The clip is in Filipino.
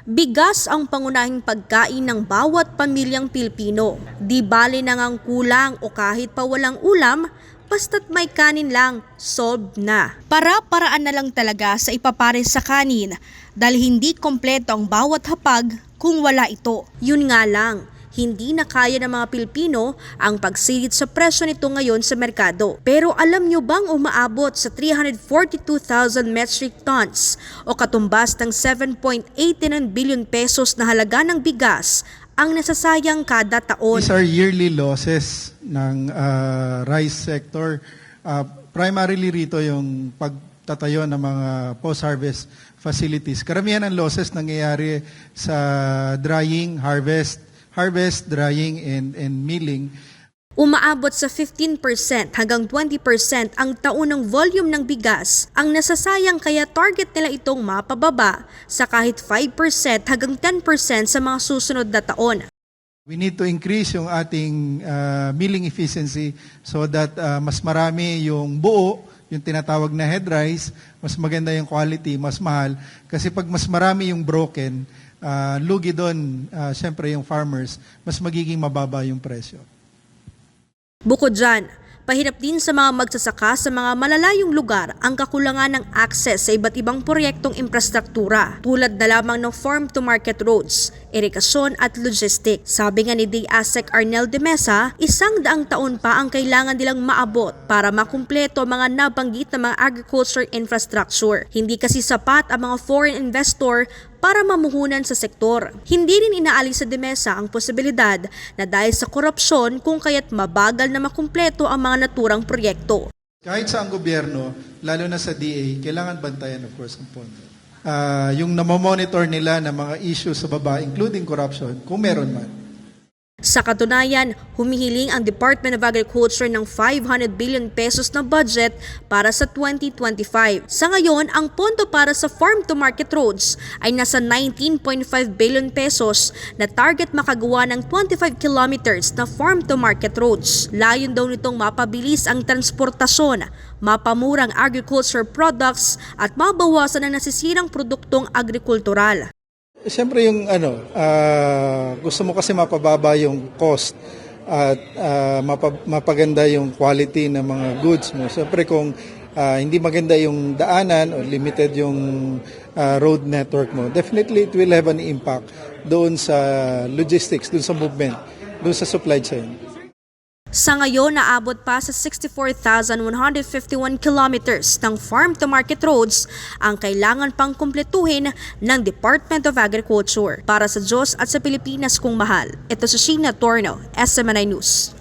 Bigas ang pangunahing pagkain ng bawat pamilyang Pilipino. Di bale nang kulang o kahit pa walang ulam, basta't may kanin lang, solved na. Para-paraan na lang talaga sa ipapares sa kanin dahil hindi kompleto ang bawat hapag kung wala ito. Yun nga lang, hindi na kaya ng mga Pilipino ang pagsilid sa presyo nito ngayon sa merkado. Pero alam nyo bang umaabot sa 342,000 metric tons o katumbas ng 7.89 billion pesos na halaga ng bigas ang nasasayang kada taon? These are yearly losses ng rice sector. Primarily rito yung pagtatayo ng mga post-harvest facilities. Karamihan ng losses nangyayari sa drying, harvest, drying, and milling. Umaabot sa 15% hanggang 20% ang taon ng volume ng bigas ang nasasayang, kaya target nila itong mapababa sa kahit 5% hanggang 10% sa mga susunod na taon. We need to increase yung ating milling efficiency so that mas marami yung buo, yung tinatawag na head rice, mas maganda yung quality, mas mahal. Kasi pag mas marami yung broken, lugi doon, syempre yung farmers, mas magiging mababa yung presyo. Bukod dyan, pahirap din sa mga magsasaka sa mga malalayong lugar ang kakulangan ng access sa iba't ibang proyektong infrastruktura tulad na lamang ng farm-to-market roads, irikasyon at logistics. Sabi nga ni DASEC Arnel de Mesa, 100 taon pa ang kailangan nilang maabot para makumpleto ang mga nabanggit na mga agriculture infrastructure. Hindi kasi sapat ang mga foreign investor para mamuhunan sa sektor. Hindi rin inaalis sa de Mesa ang posibilidad na dahil sa korupsyon kung kaya't mabagal na makumpleto ang mga naturang proyekto. Kahit sa ang gobyerno, lalo na sa DA, kailangan bantayan of course ang pondo. Yung namomonitor nila ng mga issues sa baba, including corruption, kung meron man. Sa katunayan, humihiling ang Department of Agriculture ng 500 billion pesos na budget para sa 2025. Sa ngayon, ang pondo para sa farm-to-market roads ay nasa 19.5 billion pesos na target makagawa ng 25 kilometers na farm-to-market roads. Layon daw nitong mapabilis ang transportasyon, mapamurang agriculture products at mabawasan ang nasisirang produktong agrikultural. Siyempre yung gusto mo kasi mapababa yung cost at mapaganda yung quality ng mga goods mo. Siyempre kung hindi maganda yung daanan o limited yung road network mo, definitely it will have an impact doon sa logistics, doon sa movement, doon sa supply chain. Sa ngayon, naabot pa sa 64,151 kilometers ng farm-to-market roads ang kailangan pang kumpletuhin ng Department of Agriculture. Para sa Diyos at sa Pilipinas kong mahal, ito si Sheena Torno, SMNI News.